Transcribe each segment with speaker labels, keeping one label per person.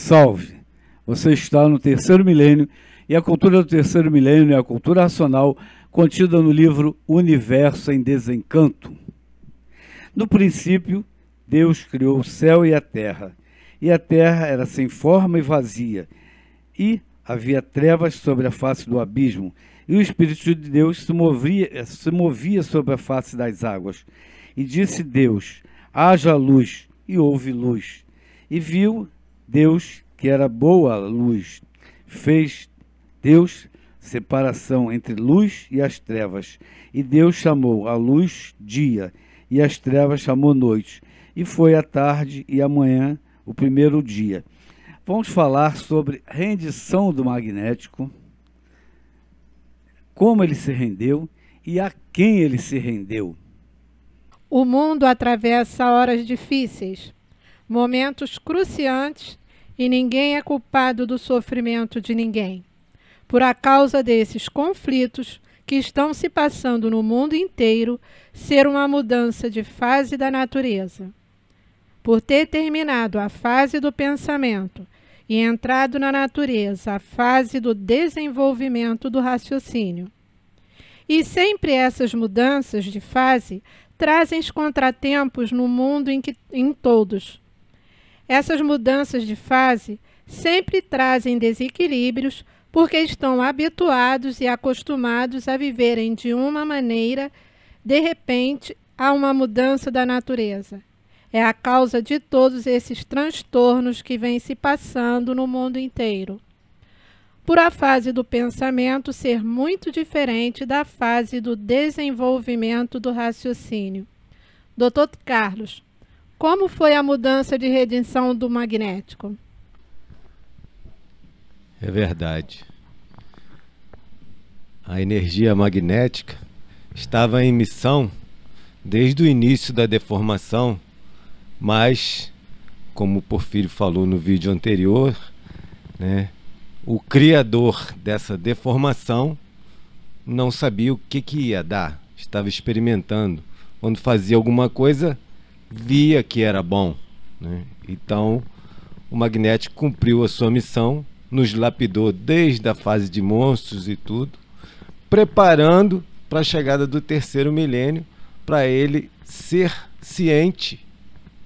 Speaker 1: Salve! Você está no terceiro milênio e a cultura do terceiro milênio é a cultura racional contida no livro Universo em Desencanto. No princípio, Deus criou o céu e a terra era sem forma e vazia, e havia trevas sobre a face do abismo, e o Espírito de Deus se movia sobre a face das águas. E disse Deus: haja luz, e houve luz. E viu Deus que era boa a luz. Fez Deus separação entre luz e as trevas. E Deus chamou a luz dia, e as trevas chamou noite. E foi a tarde e a manhã o primeiro dia. Vamos falar sobre rendição do magnético, como ele se rendeu e a quem ele se rendeu.
Speaker 2: O mundo atravessa horas difíceis, momentos cruciantes, e ninguém é culpado do sofrimento de ninguém. Por a causa desses conflitos que estão se passando no mundo inteiro, ser uma mudança de fase da natureza. Por ter terminado a fase do pensamento e entrado na natureza a fase do desenvolvimento do raciocínio. E sempre essas mudanças de fase trazem contratempos no mundo em todos. Essas mudanças de fase sempre trazem desequilíbrios porque estão habituados e acostumados a viverem de uma maneira, de repente há uma mudança da natureza. É a causa de todos esses transtornos que vêm se passando no mundo inteiro. Por a fase do pensamento ser muito diferente da fase do desenvolvimento do raciocínio. Dr. Carlos, como foi a mudança de redenção do magnético?
Speaker 3: É verdade. A energia magnética estava em missão desde o início da deformação, mas, como o Porfírio falou no vídeo anterior, né, o criador dessa deformação não sabia o que ia dar, estava experimentando. Quando fazia alguma coisa, via que era bom, né? Então, o magnético cumpriu a sua missão, nos lapidou desde a fase de monstros e tudo, preparando para a chegada do terceiro milênio, para ele ser ciente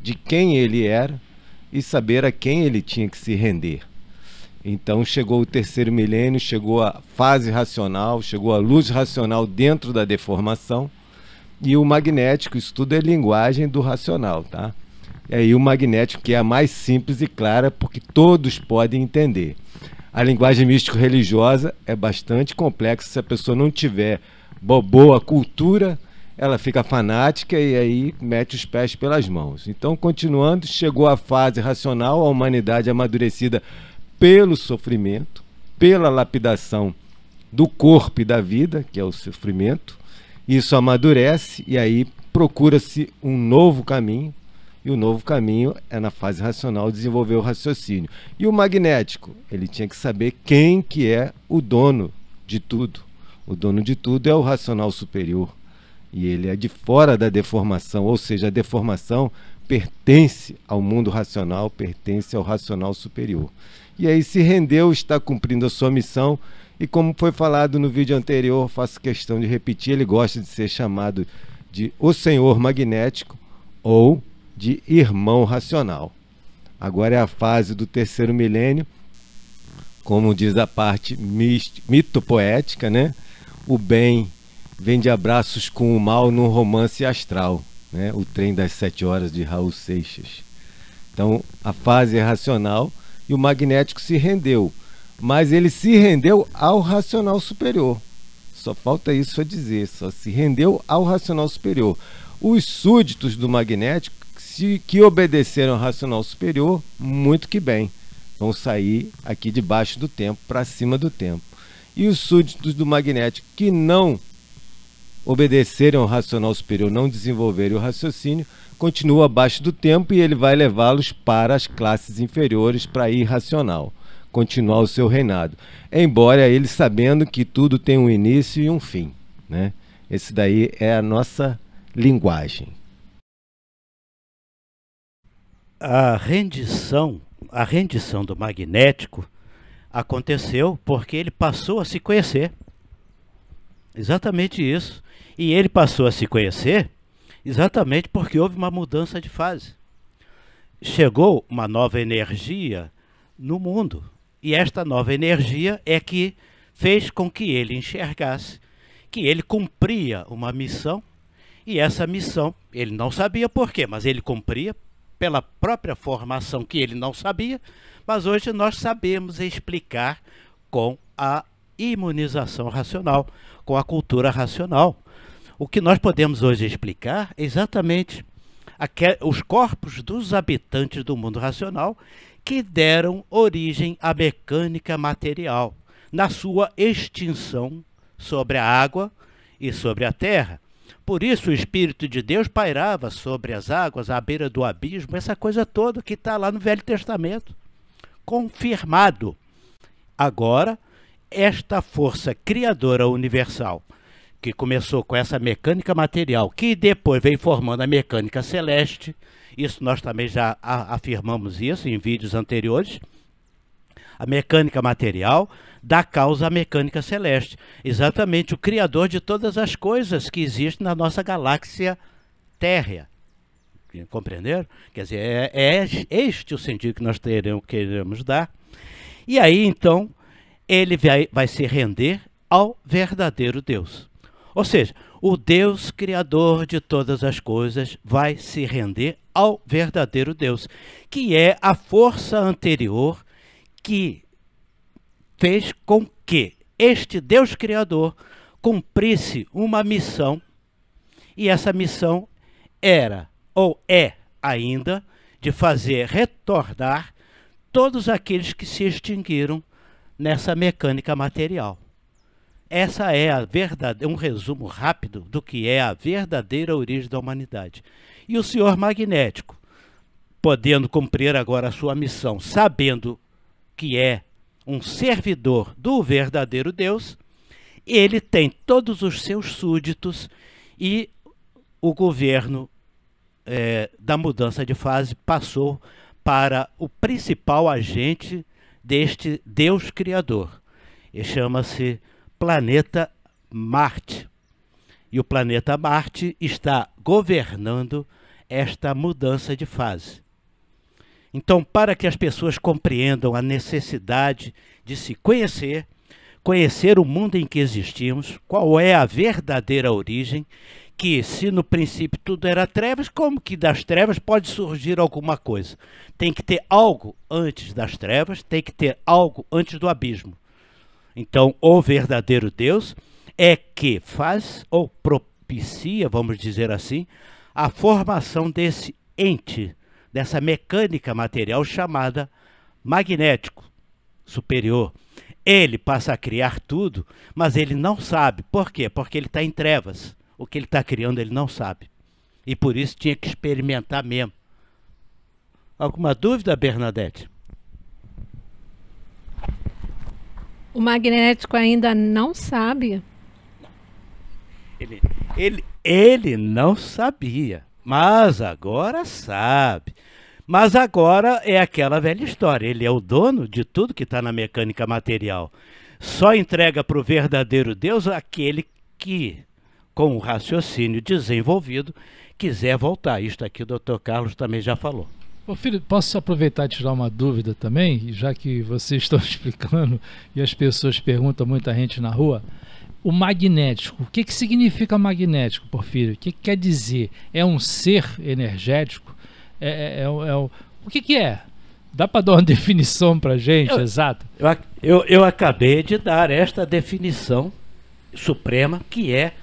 Speaker 3: de quem ele era e saber a quem ele tinha que se render. Então chegou o terceiro milênio, chegou a fase racional, chegou a luz racional dentro da deformação, e o magnético, isso tudo é linguagem do racional, tá? E aí o magnético, que é a mais simples e clara, porque todos podem entender. A linguagem místico-religiosa é bastante complexa. Se a pessoa não tiver boa cultura, ela fica fanática e aí mete os pés pelas mãos. Então, continuando, chegou a fase racional, a humanidade amadurecida pelo sofrimento, pela lapidação do corpo e da vida, que é o sofrimento. Isso amadurece e aí procura-se um novo caminho, e o novo caminho é na fase racional desenvolver o raciocínio. E o magnético, ele tinha que saber quem que é o dono de tudo. O dono de tudo é o racional superior, e ele é de fora da deformação, ou seja, a deformação pertence ao mundo racional, pertence ao racional superior. E aí se rendeu, está cumprindo a sua missão. E como foi falado no vídeo anterior, faço questão de repetir, ele gosta de ser chamado de o Senhor Magnético ou de Irmão Racional. Agora é a fase do terceiro milênio, como diz a parte mitopoética, né? O bem vem de abraços com o mal num romance astral, né? O Trem das 7 Horas de Raul Seixas. Então a fase é racional e o magnético se rendeu. Mas ele se rendeu ao racional superior. Só falta isso a dizer, só se rendeu ao racional superior. Os súditos do magnético, que obedeceram ao racional superior, muito que bem, vão sair aqui debaixo do tempo, para cima do tempo. E os súditos do magnético que não obedeceram ao racional superior, não desenvolveram o raciocínio, continuam abaixo do tempo e ele vai levá-los para as classes inferiores, para a irracional, continuar o seu reinado, embora ele sabendo que tudo tem um início e um fim, né? Esse daí é a nossa linguagem.
Speaker 4: A rendição, a rendição do magnético aconteceu porque ele passou a se conhecer. Exatamente isso. E ele passou a se conhecer exatamente porque houve uma mudança de fase. Chegou uma nova energia no mundo. E esta nova energia é que fez com que ele enxergasse que ele cumpria uma missão. E essa missão, ele não sabia por quê, mas ele cumpria pela própria formação que ele não sabia. Mas hoje nós sabemos explicar com a imunização racional, com a cultura racional. O que nós podemos hoje explicar é exatamente os corpos dos habitantes do mundo racional que deram origem à mecânica material, na sua extinção sobre a água e sobre a terra. Por isso o Espírito de Deus pairava sobre as águas, à beira do abismo, essa coisa toda que está lá no Velho Testamento. Confirmado. Agora, esta força criadora universal, que começou com essa mecânica material, que depois veio formando a mecânica celeste, isso nós também já afirmamos isso em vídeos anteriores, a mecânica material dá causa à mecânica celeste. Exatamente o criador de todas as coisas que existem na nossa galáxia Terra. Compreenderam? Quer dizer, é este o sentido que nós queremos dar. E aí, então, ele vai se render ao verdadeiro Deus. Ou seja, o Deus criador de todas as coisas vai se render ao verdadeiro Deus, que é a força anterior que fez com que este Deus criador cumprisse uma missão, e essa missão era, ou é ainda, de fazer retornar todos aqueles que se extinguiram nessa mecânica material. Essa é a verdade, um resumo rápido do que é a verdadeira origem da humanidade. E o senhor magnético, podendo cumprir agora a sua missão, sabendo que é um servidor do verdadeiro Deus, ele tem todos os seus súditos e o governo da mudança de fase passou para o principal agente deste Deus criador. E chama-se planeta Marte. E o planeta Marte está governando esta mudança de fase. Então, para que as pessoas compreendam a necessidade de se conhecer, conhecer o mundo em que existimos, qual é a verdadeira origem, que se no princípio tudo era trevas, como que das trevas pode surgir alguma coisa? Tem que ter algo antes das trevas, tem que ter algo antes do abismo. Então, o verdadeiro Deus é que faz ou propicia, vamos dizer assim, a formação desse ente, dessa mecânica material chamada magnético superior. Ele passa a criar tudo, mas ele não sabe. Por quê? Porque ele está em trevas. O que ele está criando ele não sabe. E por isso tinha que experimentar mesmo. Alguma dúvida, Bernadette?
Speaker 2: O magnético ainda não sabe?
Speaker 4: Ele não sabia, mas agora sabe. Mas agora é aquela velha história. Ele é o dono de tudo que está na mecânica material. Só entrega para o verdadeiro Deus aquele que, com o raciocínio desenvolvido, quiser voltar. Isto aqui o Dr. Carlos também já falou.
Speaker 5: Ô filho, posso aproveitar e tirar uma dúvida também, já que vocês estão explicando e as pessoas perguntam, muita gente na rua. O magnético, o que significa magnético, Porfírio? O que quer dizer? É um ser energético? O que é? Dá para dar uma definição para a gente, exata?
Speaker 4: Eu acabei de dar esta definição suprema, que é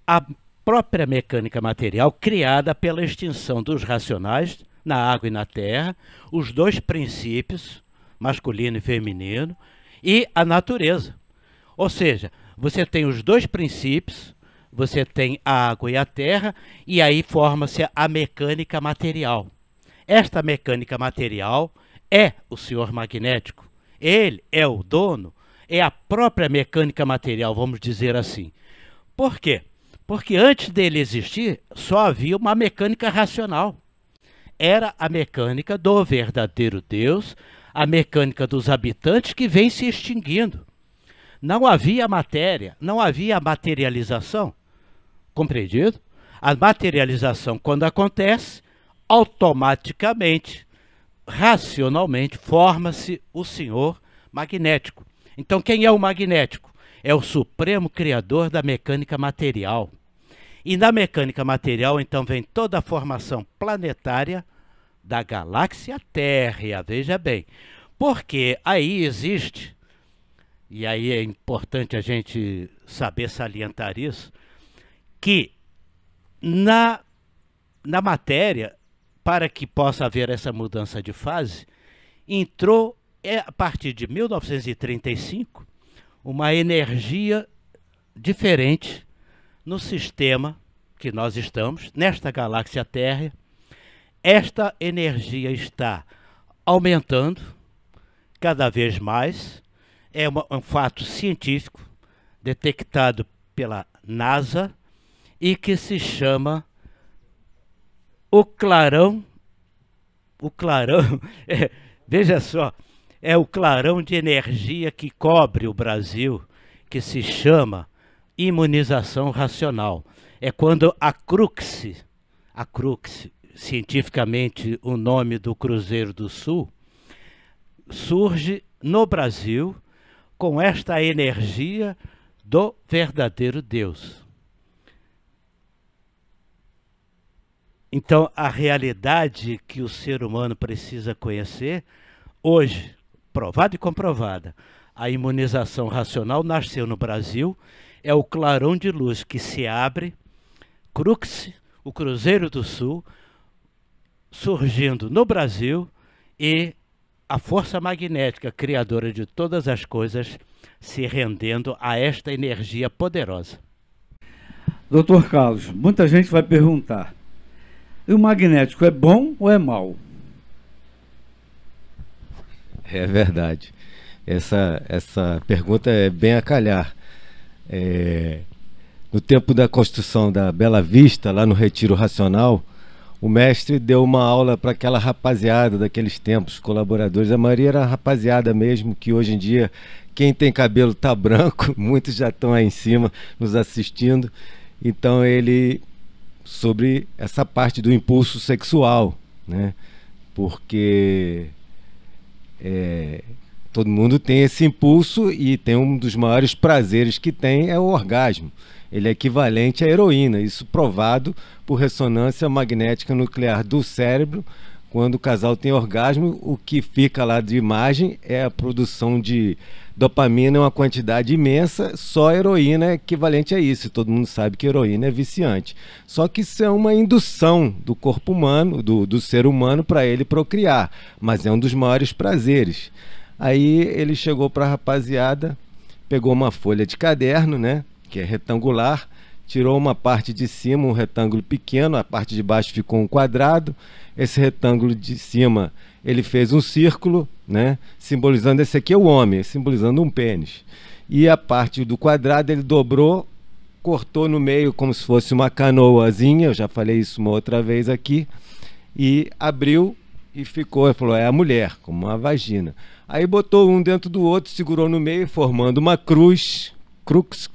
Speaker 4: a própria mecânica material criada pela extinção dos racionais na água e na terra, os dois princípios, masculino e feminino, e a natureza. Ou seja, você tem os dois princípios, você tem a água e a terra, e aí forma-se a mecânica material. Esta mecânica material é o senhor magnético. Ele é o dono, é a própria mecânica material, vamos dizer assim. Por quê? Porque antes dele existir, só havia uma mecânica racional. Era a mecânica do verdadeiro Deus, a mecânica dos habitantes que vem se extinguindo. Não havia matéria, não havia materialização. Compreendido? A materialização, quando acontece, automaticamente, racionalmente, forma-se o senhor magnético. Então, quem é o magnético? É o supremo criador da mecânica material. E na mecânica material, então, vem toda a formação planetária da galáxia Terra, veja bem. Porque aí existe, e aí é importante a gente saber salientar isso, que na matéria, para que possa haver essa mudança de fase, entrou, a partir de 1935, uma energia diferente no sistema que nós estamos, nesta galáxia Terra. Esta energia está aumentando cada vez mais. É um fato científico detectado pela NASA e que se chama o clarão. O clarão, veja só, é o clarão de energia que cobre o Brasil, que se chama imunização racional. É quando a crux, cientificamente o nome do Cruzeiro do Sul, surge no Brasil com esta energia do verdadeiro Deus. Então, a realidade que o ser humano precisa conhecer, hoje, provada e comprovada, a imunização racional nasceu no Brasil, é o clarão de luz que se abre, crux, o Cruzeiro do Sul, surgindo no Brasil, e a força magnética criadora de todas as coisas se rendendo a esta energia poderosa.
Speaker 1: Doutor Carlos, muita gente vai perguntar, e o magnético é bom ou é mau?
Speaker 3: É verdade. Essa pergunta é bem a calhar. No tempo da construção da Bela Vista, lá no Retiro Racional, o mestre deu uma aula para aquela rapaziada daqueles tempos, colaboradores. A maioria era rapaziada mesmo, que hoje em dia, quem tem cabelo tá branco, muitos já estão aí em cima nos assistindo. Então ele, sobre essa parte do impulso sexual, né? Porque todo mundo tem esse impulso e tem um dos maiores prazeres que tem é o orgasmo. Ele é equivalente à heroína, isso provado por ressonância magnética nuclear do cérebro. Quando o casal tem orgasmo, o que fica lá de imagem é a produção de dopamina, uma quantidade imensa. Só a heroína é equivalente a isso. Todo mundo sabe que heroína é viciante. Só que isso é uma indução do corpo humano, do ser humano, para ele procriar. Mas é um dos maiores prazeres. Aí ele chegou para a rapaziada, pegou uma folha de caderno, né, que é retangular, tirou uma parte de cima, um retângulo pequeno, a parte de baixo ficou um quadrado. Esse retângulo de cima ele fez um círculo, né, simbolizando, esse aqui é o homem, simbolizando um pênis. E a parte do quadrado ele dobrou, cortou no meio como se fosse uma canoazinha, eu já falei isso uma outra vez aqui, e abriu e ficou, ele falou, é a mulher, como uma vagina. Aí botou um dentro do outro, segurou no meio, formando uma cruz,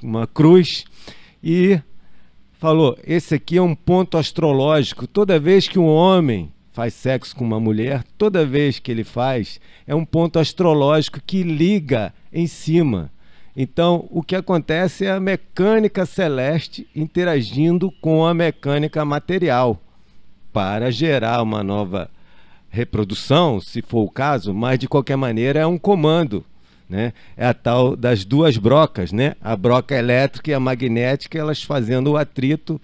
Speaker 3: uma cruz, e falou, esse aqui é um ponto astrológico. Toda vez que um homem faz sexo com uma mulher, toda vez que ele faz, é um ponto astrológico que liga em cima. Então, o que acontece é a mecânica celeste interagindo com a mecânica material para gerar uma nova reprodução, se for o caso, mas de qualquer maneira é um comando, né? É a tal das duas brocas, né? A broca elétrica e a magnética, elas fazendo o atrito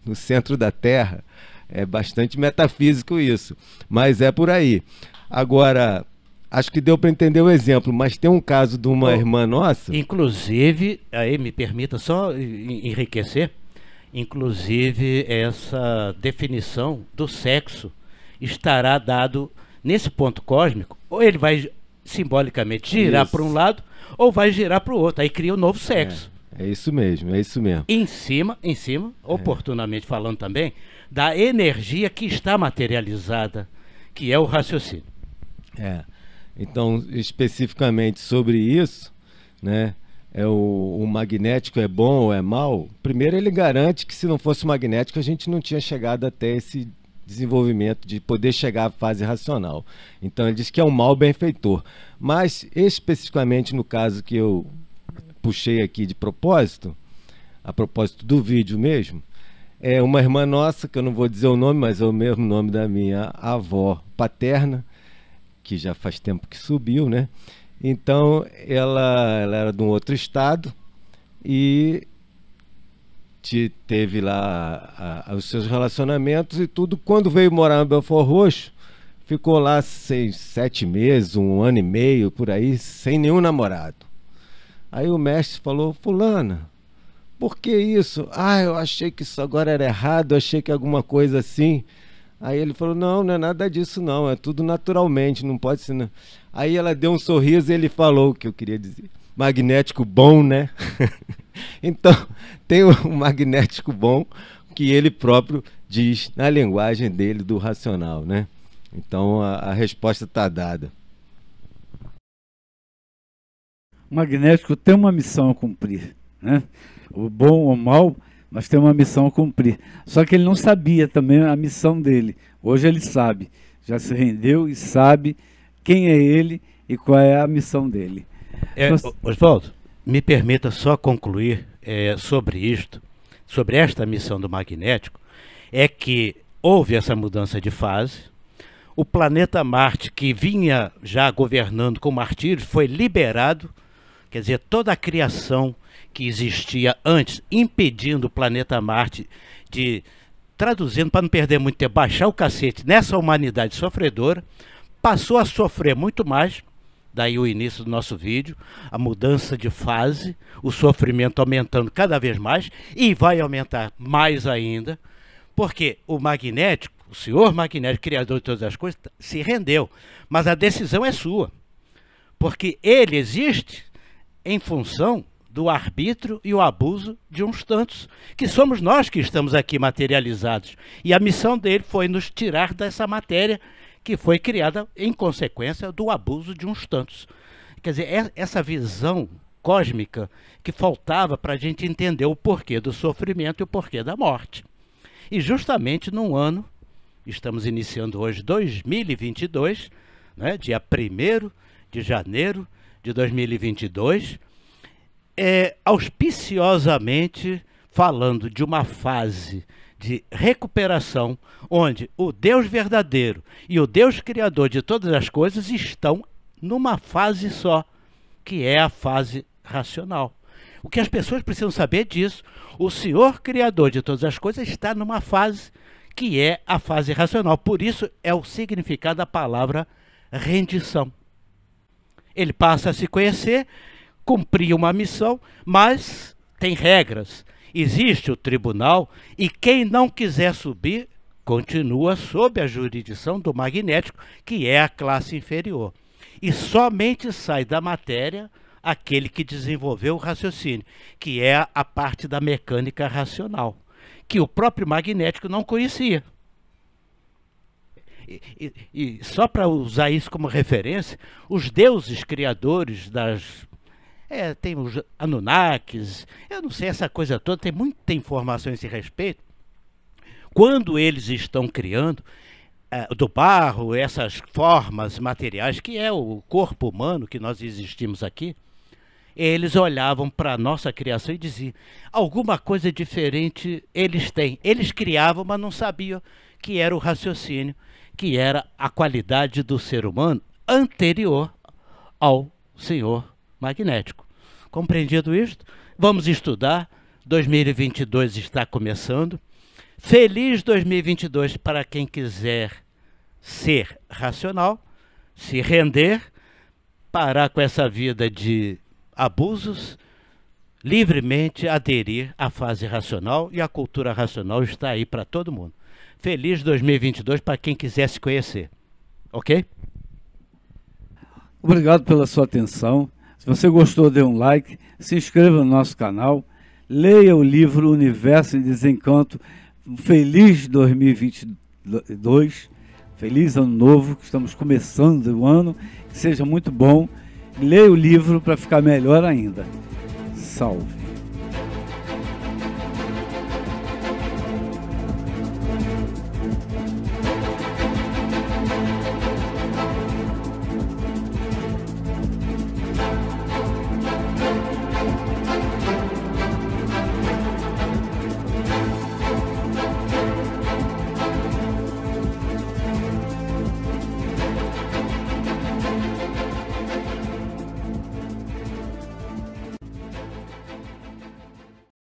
Speaker 3: no centro da Terra. É bastante metafísico isso, mas é por aí. Agora, acho que deu para entender o exemplo, mas tem um caso de uma irmã nossa...
Speaker 4: Inclusive, aí me permita só enriquecer, inclusive essa definição do sexo estará dado nesse ponto cósmico, ou ele vai simbolicamente girar para um lado, ou vai girar para o outro, aí cria um novo sexo.
Speaker 3: É isso mesmo, é isso mesmo.
Speaker 4: Em cima, oportunamente falando também, da energia que está materializada, que é o raciocínio.
Speaker 3: Então, especificamente sobre isso, né? O magnético é bom ou é mal? Primeiro, ele garante que se não fosse o magnético, a gente não tinha chegado até esse desenvolvimento de poder chegar à fase racional. Então, ele diz que é um mal benfeitor. Mas, especificamente no caso que eu puxei aqui de propósito, a propósito do vídeo mesmo, é uma irmã nossa, que eu não vou dizer o nome, mas é o mesmo nome da minha avó paterna, que já faz tempo que subiu, né? Então, ela era de um outro estado e teve lá os seus relacionamentos e tudo. Quando veio morar no Belford Roxo, ficou lá 6, 7 meses, 1 ano e meio, por aí, sem nenhum namorado. Aí o mestre falou: fulana, por que isso? Ah, eu achei que isso agora era errado, eu achei que alguma coisa assim. Aí ele falou: não, não é nada disso não, é tudo naturalmente, não pode ser não. Aí ela deu um sorriso e ele falou o que eu queria dizer: magnético bom, né? Então, tem um magnético bom que ele próprio diz na linguagem dele do racional, né? Então, a resposta está dada.
Speaker 1: O magnético tem uma missão a cumprir, né? O bom ou o mal, mas tem uma missão a cumprir. Só que ele não sabia também a missão dele. Hoje ele sabe, já se rendeu e sabe quem é ele e qual é a missão dele.
Speaker 4: Oswaldo, me permita só concluir sobre isto, sobre esta missão do magnético, é que houve essa mudança de fase, o planeta Marte, que vinha já governando com martírios, foi liberado, quer dizer, toda a criação que existia antes, impedindo o planeta Marte de, traduzindo para não perder muito tempo, baixar o cacete nessa humanidade sofredora, passou a sofrer muito mais, daí o início do nosso vídeo, a mudança de fase, o sofrimento aumentando cada vez mais, e vai aumentar mais ainda, porque o magnético, o senhor magnético, criador de todas as coisas, se rendeu, mas a decisão é sua, porque ele existe em função do arbítrio e o abuso de uns tantos, que somos nós que estamos aqui materializados. E a missão dele foi nos tirar dessa matéria que foi criada em consequência do abuso de uns tantos. Quer dizer, essa visão cósmica que faltava para a gente entender o porquê do sofrimento e o porquê da morte. E justamente num ano, estamos iniciando hoje 2022, né, dia 1º de janeiro de 2022, auspiciosamente falando de uma fase de recuperação, onde o Deus verdadeiro e o Deus criador de todas as coisas estão numa fase só, que é a fase racional. O que as pessoas precisam saber disso, o Senhor criador de todas as coisas está numa fase que é a fase racional. Por isso é o significado da palavra rendição. Ele passa a se conhecer, cumprir uma missão, mas tem regras. Existe o tribunal e quem não quiser subir continua sob a jurisdição do magnético, que é a classe inferior. E somente sai da matéria aquele que desenvolveu o raciocínio, que é a parte da mecânica racional, que o próprio magnético não conhecia. E só para usar isso como referência, os deuses criadores das... tem os Anunnakis, eu não sei, essa coisa toda, tem muita informação a esse respeito. Quando eles estão criando do barro, essas formas materiais, que é o corpo humano que nós existimos aqui, eles olhavam para a nossa criação e diziam, alguma coisa diferente eles têm. Eles criavam, mas não sabiam que era o raciocínio, que era a qualidade do ser humano anterior ao Senhor magnético. Compreendido isto? Vamos estudar. 2022 está começando. Feliz 2022 para quem quiser ser racional, se render, parar com essa vida de abusos, livremente aderir à fase racional, e a cultura racional está aí para todo mundo. Feliz 2022 para quem quiser se conhecer. Ok?
Speaker 1: Obrigado pela sua atenção. Se você gostou, dê um like, se inscreva no nosso canal, leia o livro Universo em Desencanto. Feliz 2022, Feliz ano novo, que estamos começando o ano, que seja muito bom. Leia o livro para ficar melhor ainda. Salve!